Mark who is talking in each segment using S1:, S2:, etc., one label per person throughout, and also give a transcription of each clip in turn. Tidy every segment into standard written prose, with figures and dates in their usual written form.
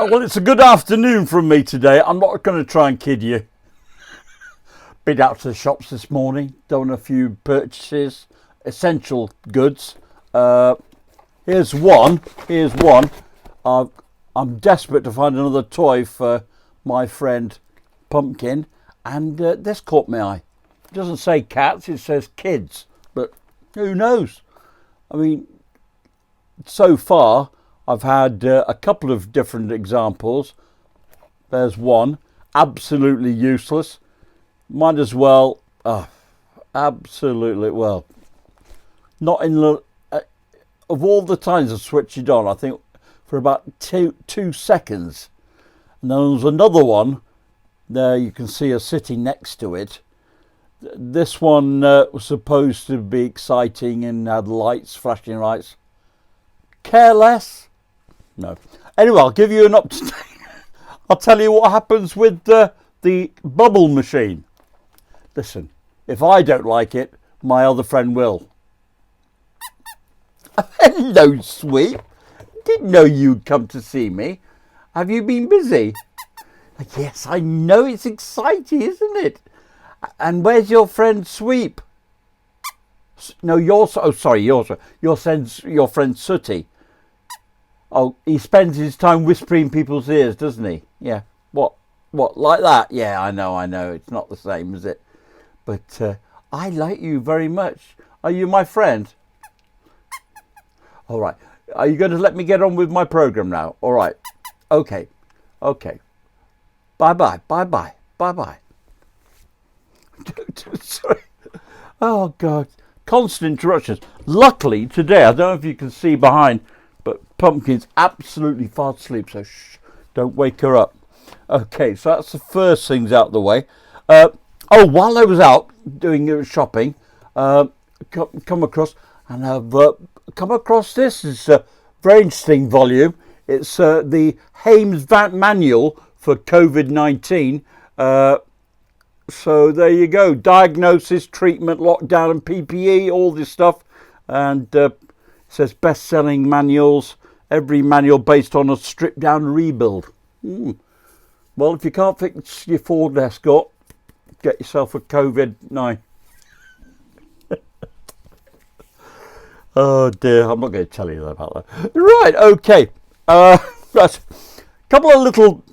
S1: Well, it's a good afternoon from me today. I'm not going to try and kid you. Been out to the shops this morning, done a few purchases, essential goods. Here's one. I'm desperate to find another toy for my friend Pumpkin, and this caught my eye. It doesn't say cats, it says kids, but who knows? I mean, so far I've had a couple of different examples. There's one, absolutely useless. Might as well, absolutely, well, not in the, of all the times I've switched it on, I think for about two seconds. And then there's another one, there you can see her sitting next to it. This one was supposed to be exciting and had lights, flashing lights. Care less? No. Anyway, I'll give you an up-to-date. I'll tell you what happens with the bubble machine. Listen, if I don't like it, my other friend will. Hello, sweet. Didn't know you'd come to see me. Have you been busy? Yes, I know, it's exciting, isn't it? And where's your friend Sweep? No, your friend Sooty. Oh, he spends his time whispering people's ears, doesn't he? Yeah. What, like that? Yeah, I know. It's not the same, is it? But I like you very much. Are you my friend? All right. Are you going to let me get on with my program now? All right. Okay. Bye-bye. Sorry. Oh, God. Constant interruptions. Luckily, today, I don't know if you can see behind, but Pumpkin's absolutely fast asleep, so shh, don't wake her up. Okay, so that's the first things out of the way. While I was out doing shopping, come across this. It's a very interesting volume. It's the Hames Manual for COVID-19. So there you go. Diagnosis, treatment, lockdown and PPE, all this stuff. And it says best-selling manuals. Every manual based on a stripped-down rebuild. Well, if you can't fix your Ford Escort, get yourself a COVID-9. Oh dear, I'm not going to tell you about that. Right, okay. Right. Couple of little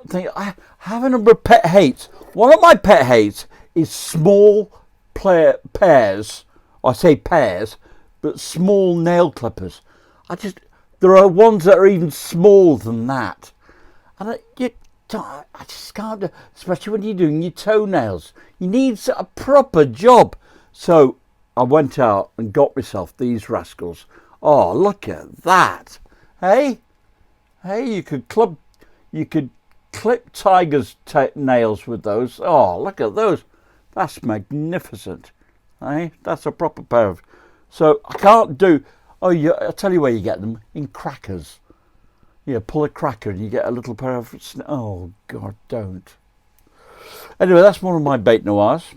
S1: things. I have a number of pet hates. One of my pet hates is small pears. I say pears, but small nail clippers. There are ones that are even smaller than that. And I just can't, especially when you're doing your toenails. You need a proper job. So I went out and got myself these rascals. Oh, look at that. Hey, you could clip tiger's nails with those. Oh, look at those. That's magnificent. Hey, that's a proper pair of. So I can't do. Oh, I'll tell you where you get them, in crackers. Yeah, pull a cracker and you get a little pair of. Oh God, don't. Anyway, that's one of my bête noirs.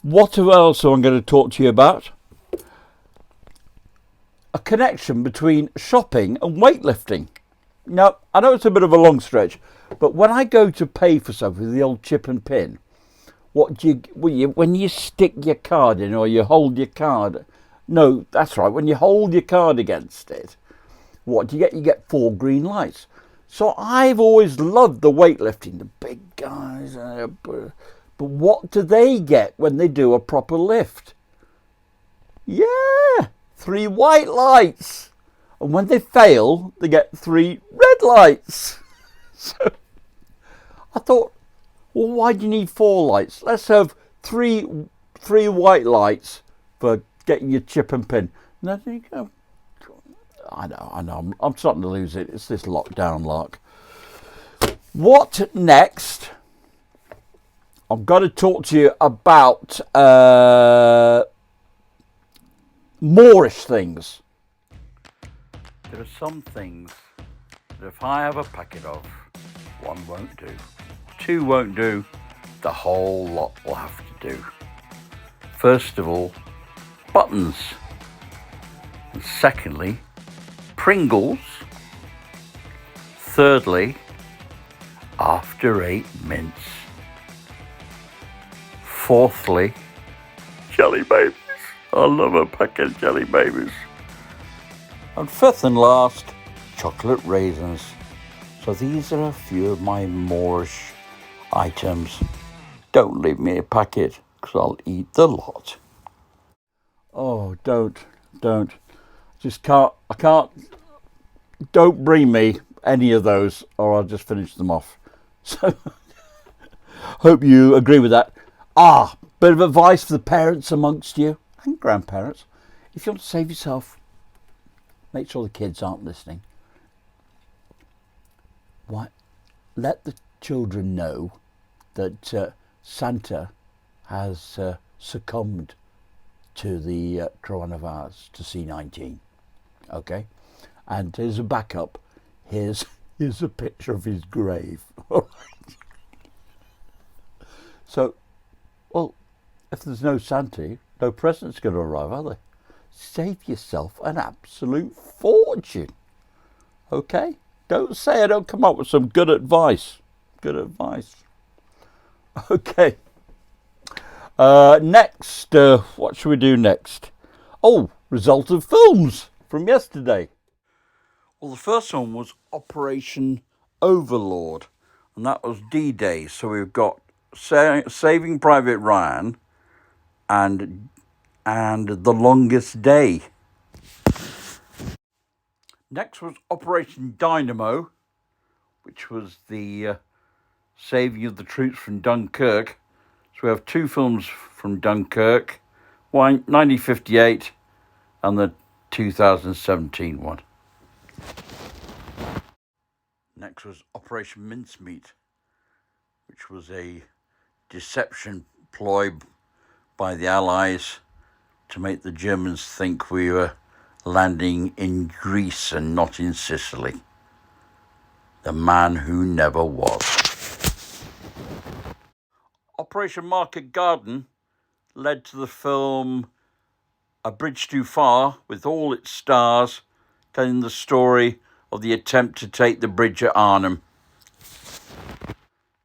S1: What else am I going to talk to you about? A connection between shopping and weightlifting. Now, I know it's a bit of a long stretch, but when I go to pay for something with the old chip and pin, when you stick your card in or you hold your card, no, that's right, when you hold your card against it, what do you get? You get 4 green lights. So I've always loved the weightlifting, the big guys, but what do they get when they do a proper lift? Yeah, 3 white lights. And when they fail, they get 3 red lights. So I thought, well, why do you need 4 lights? Let's have three white lights for getting your chip and pin. And there you go. I know. I'm starting to lose it. It's this lockdown lark. What next? I've got to talk to you about Moorish things. There are some things that if I have a packet of, 1 won't do, 2 won't do, the whole lot will have to do. First of all, buttons. And secondly, Pringles. Thirdly, after 8 mints. Fourthly, jelly babies. I love a packet of jelly babies. And fifth and last, chocolate raisins. So these are a few of my Moorish items. Don't leave me a packet, because I'll eat the lot. Oh, don't. Just can't, don't bring me any of those or I'll just finish them off. So, hope you agree with that. Bit of advice for the parents amongst you and grandparents. If you want to save yourself, make sure the kids aren't listening. Let the children know that Santa has succumbed to the coronavirus, to C-19. Okay? And here's a backup. Here's a picture of his grave. So, well, if there's no Santa, no present's going to arrive, are they? Save yourself an absolute fortune. Okay? Don't say I don't come up with some good advice. Good advice. Okay. Next, what should we do next? Result of films from yesterday. Well, the first one was Operation Overlord, and that was D-Day. So we've got Saving Private Ryan and The Longest Day. Next was Operation Dynamo, which was the saving of the troops from Dunkirk. So we have 2 films from Dunkirk, 1958 and the 2017 one. Next was Operation Mincemeat, which was a deception ploy by the Allies to make the Germans think we were landing in Greece and not in Sicily. The man who never was. Operation Market Garden led to the film A Bridge Too Far, with all its stars telling the story of the attempt to take the bridge at Arnhem.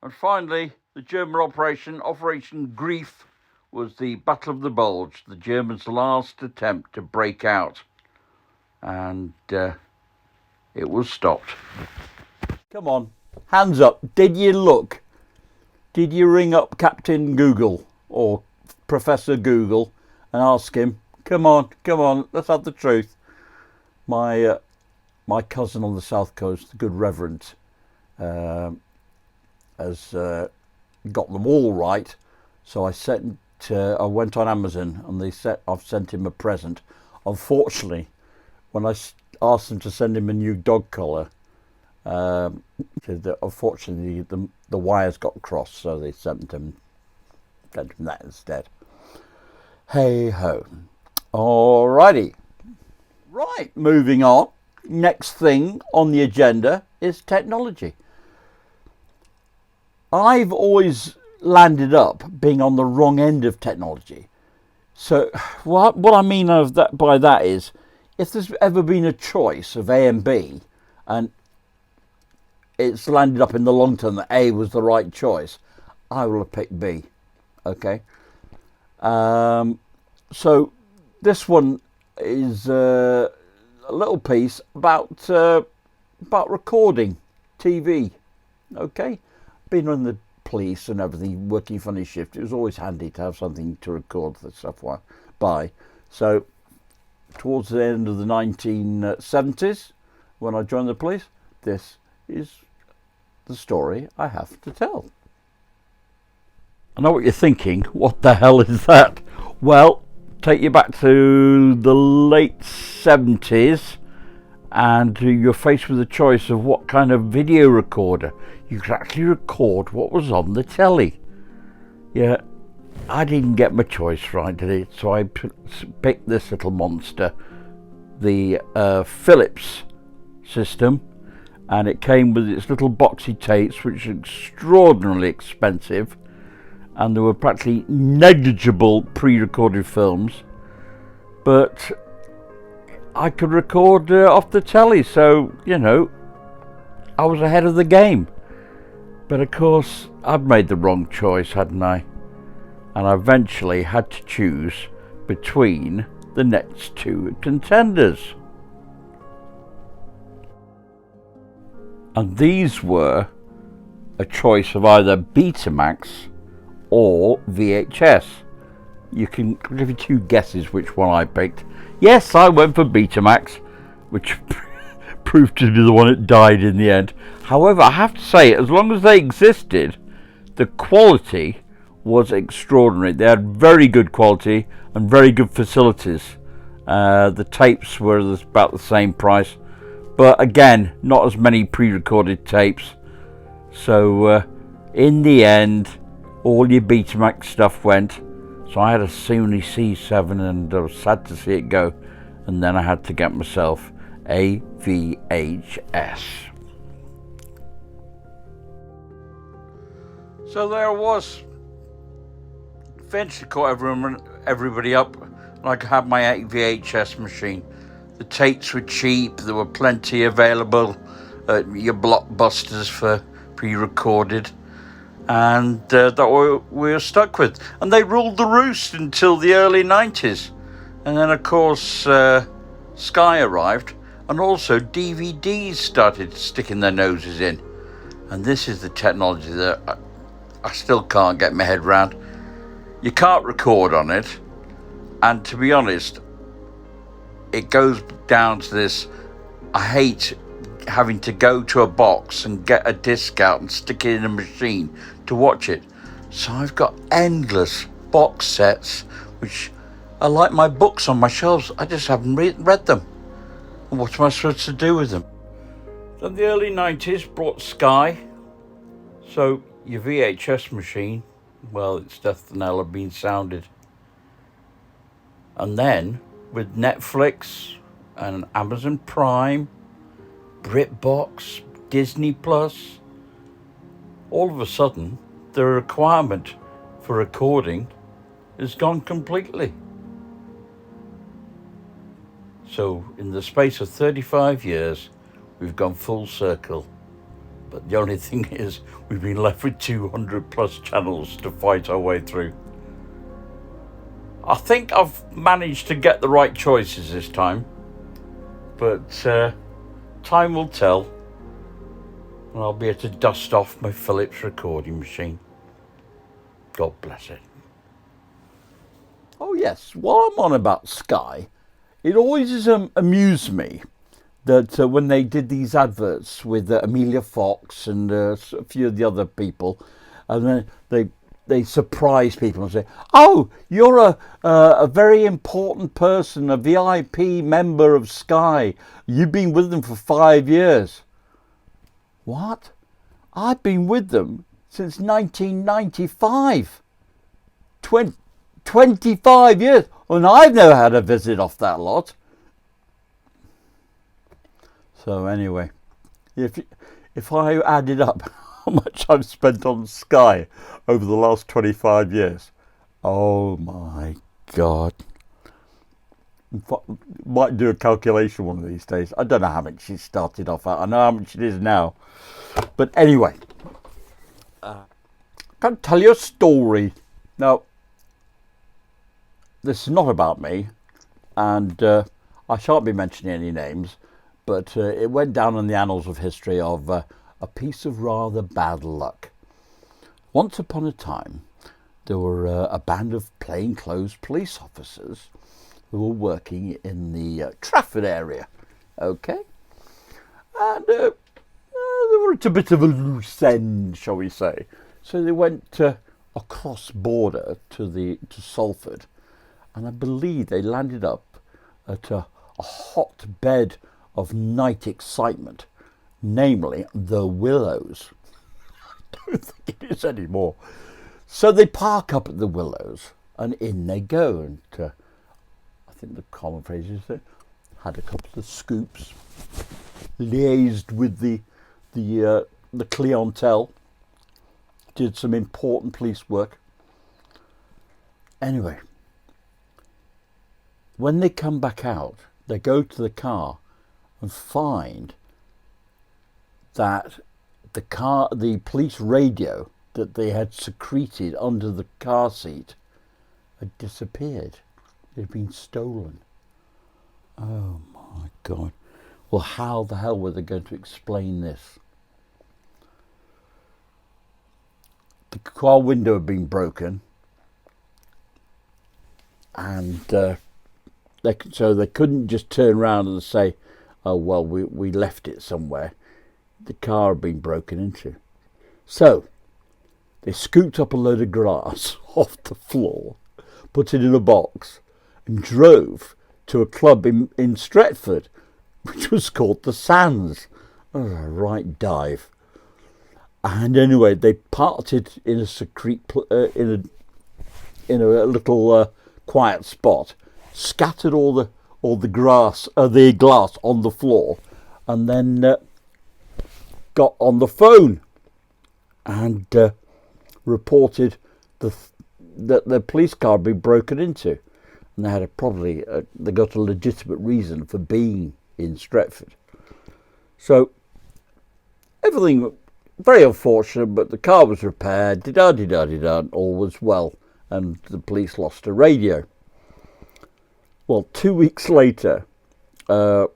S1: And finally, the German Operation Grief, was the Battle of the Bulge, the Germans' last attempt to break out. And it was stopped. Come on, hands up. Did you look? Did you ring up Captain Google or Professor Google and ask him, come on, let's have the truth. My cousin on the south coast, the good Reverend, has got them all right. So I went on Amazon and I've sent him a present. Unfortunately, when I asked them to send him a new dog collar, unfortunately the wires got crossed, so they sent him that instead. Hey ho. Alrighty. Right, moving on. Next thing on the agenda is technology. I've always landed up being on the wrong end of technology. So what I mean by that is, if there's ever been a choice of A and B, and it's landed up in the long term that A was the right choice, I will have picked B. Okay. So this one is a little piece about recording TV. Okay. Being on the police and everything, working funny shift, it was always handy to have something to record the stuff by. So towards the end of the 1970s, when I joined the police, this is the story I have to tell. I know what you're thinking. What the hell is that? Well, take you back to the late 70s, and you're faced with a choice of what kind of video recorder. You could actually record what was on the telly. Yeah, I didn't get my choice right, did it? So I picked this little monster, the Philips system, and it came with its little boxy tapes, which are extraordinarily expensive, and there were practically negligible pre-recorded films, but I could record off the telly, so, you know, I was ahead of the game. But of course, I'd made the wrong choice, hadn't I? And I eventually had to choose between the next two contenders. And these were a choice of either Betamax or VHS. You can give you two guesses which one I picked. Yes, I went for Betamax, which proved to be the one that died in the end. However, I have to say, as long as they existed, the quality was extraordinary. They had very good quality and very good facilities. The tapes were about the same price, but again, not as many pre-recorded tapes. So in the end, all your Betamax stuff went. So I had a Sony C7 and I was sad to see it go. And then I had to get myself a VHS. So there I was. Eventually caught everybody up. I could have my VHS machine. The tapes were cheap. There were plenty available at your Blockbusters for pre-recorded. And that we were stuck with. And they ruled the roost until the early 90s. And then, of course, Sky arrived. And also DVDs started sticking their noses in. And this is the technology that I still can't get my head around. You can't record on it. And to be honest, it goes down to this. I hate having to go to a box and get a disc out and stick it in a machine to watch it. So I've got endless box sets, which are like my books on my shelves. I just haven't read them. And what am I supposed to do with them? Then the early 90s brought Sky. So your VHS machine, well, its death knell had been sounded. And then with Netflix and Amazon Prime, BritBox, Disney Plus, all of a sudden the requirement for recording has gone completely. So in the space of 35 years, we've gone full circle. But the only thing is, we've been left with 200 plus channels to fight our way through. I think I've managed to get the right choices this time. But time will tell, and I'll be able to dust off my Philips recording machine. God bless it. Oh yes, while I'm on about Sky, it always amused me that when they did these adverts with Amelia Fox and a few of the other people, and then they surprise people and say, "Oh, you're a very important person, a VIP member of Sky. You've been with them for 5 years." What? I've been with them since 1995. 25 years, and I've never had a visit off that lot. So anyway, if I added up how much I've spent on Sky over the last 25 years, oh my God. Might do a calculation one of these days. I don't know how much she started off at. I know how much it is now. But anyway, I can tell you a story. Now, this is not about me, and I shan't be mentioning any names, but it went down in the annals of history of a piece of rather bad luck. Once upon a time, there were a band of plainclothes police officers who were working in the Trafford area, okay? And they were at a bit of a loose end, shall we say. So they went across border to Salford, and I believe they landed up at a hotbed of night excitement, namely the Willows. I don't think it is anymore. So they park up at the Willows, and in they go, and I think the common phrase is they had a couple of scoops, liaised with the clientele, did some important police work. Anyway, when they come back out, they go to the car and find that the police radio that they had secreted under the car seat had disappeared. It had been stolen. Oh my God. Well, how the hell were they going to explain this? The car window had been broken, and so they couldn't just turn around and say, oh, well, we left it somewhere. The car had been broken into. So they scooped up a load of grass off the floor, put it in a box, and drove to a club in Stretford, which was called the Sands. Oh, a right dive. And anyway, they parked it in a secret, in a little quiet spot, scattered all the glass on the floor, and then got on the phone and reported that the police car had been broken into, and they had they got a legitimate reason for being in Stretford. So everything very unfortunate, but the car was repaired, all was well, and the police lost a radio. Well, 2 weeks later, a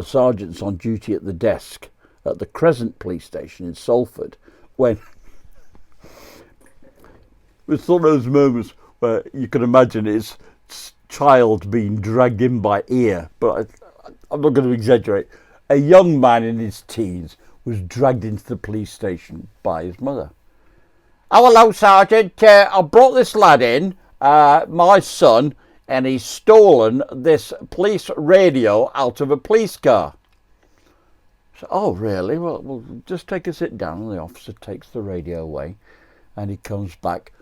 S1: sergeant's on duty at the desk at the Crescent police station in Salford, when it's one of those moments where you can imagine his child being dragged in by ear, but I'm not going to exaggerate. A young man in his teens was dragged into the police station by his mother. Oh, hello, Sergeant. I brought this lad in, my son, and he's stolen this police radio out of a police car. So, oh, really? Well, just take a sit down. And the officer takes the radio away, and he comes back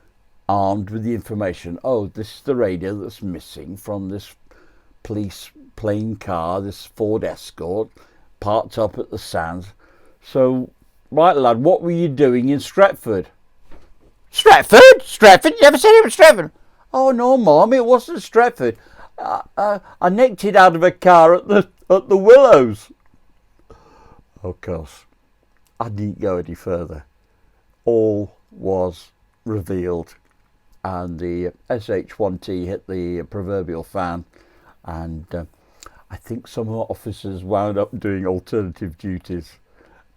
S1: armed with the information. Oh, this is the radio that's missing from this police plane car, this Ford Escort, parked up at the Sands. So, right, lad, what were you doing in Stretford? Stretford? Stretford? You ever seen him in Stretford? Oh, no, Mum, it wasn't Stretford. I nicked it out of a car at the Willows. Of course, I didn't go any further. All was revealed, and the SH1T hit the proverbial fan, and I think some officers wound up doing alternative duties,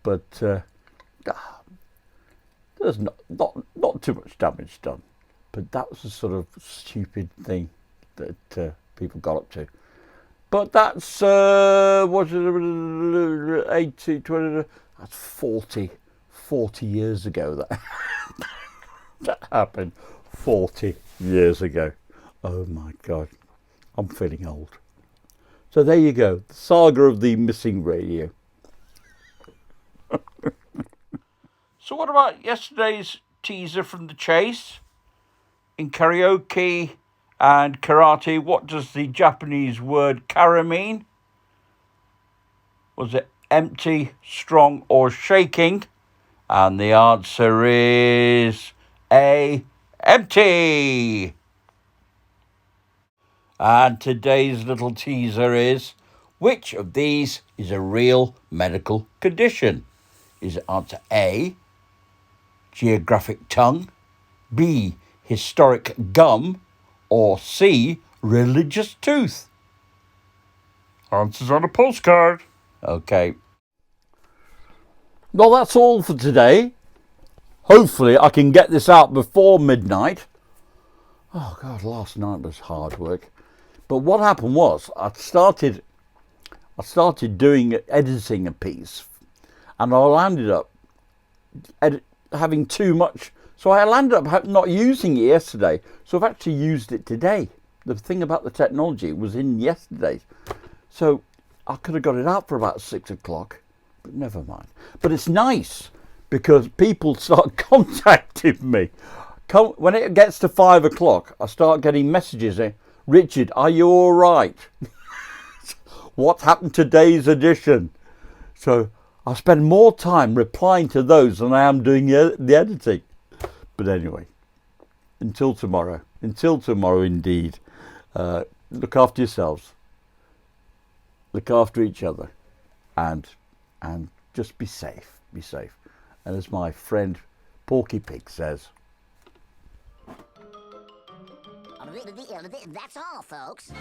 S1: but there's not too much damage done. But that was the sort of stupid thing that people got up to. But that's what 80, 20, that's 40 years ago that that happened. 40 years ago. Oh my God, I'm feeling old. So there you go, the saga of the missing radio. So what about yesterday's teaser from the chase? In karaoke and karate, what does the Japanese word kara mean? Was it empty, strong, or shaking? And the answer is A, empty. And today's little teaser is, which of these is a real medical condition? Is it answer A, geographic tongue, B, historic gum, or C, religious tooth? Answers on a postcard. Okay. Well, that's all for today. Hopefully I can get this out before midnight. Oh God, last night was hard work. But what happened was I started doing editing a piece, and I landed up having too much. So I landed up not using it yesterday. So I've actually used it today. The thing about the technology was in yesterday's. So I could have got it out for about 6 o'clock, but never mind. But it's nice because people start contacting me. When it gets to 5 o'clock, I start getting messages saying, Richard, are you all right? What happened to today's edition? So I spend more time replying to those than I am doing the editing. But anyway, until tomorrow indeed, look after yourselves, look after each other, and just be safe, be safe. And as my friend Porky Pig says,
S2: That's all, folks.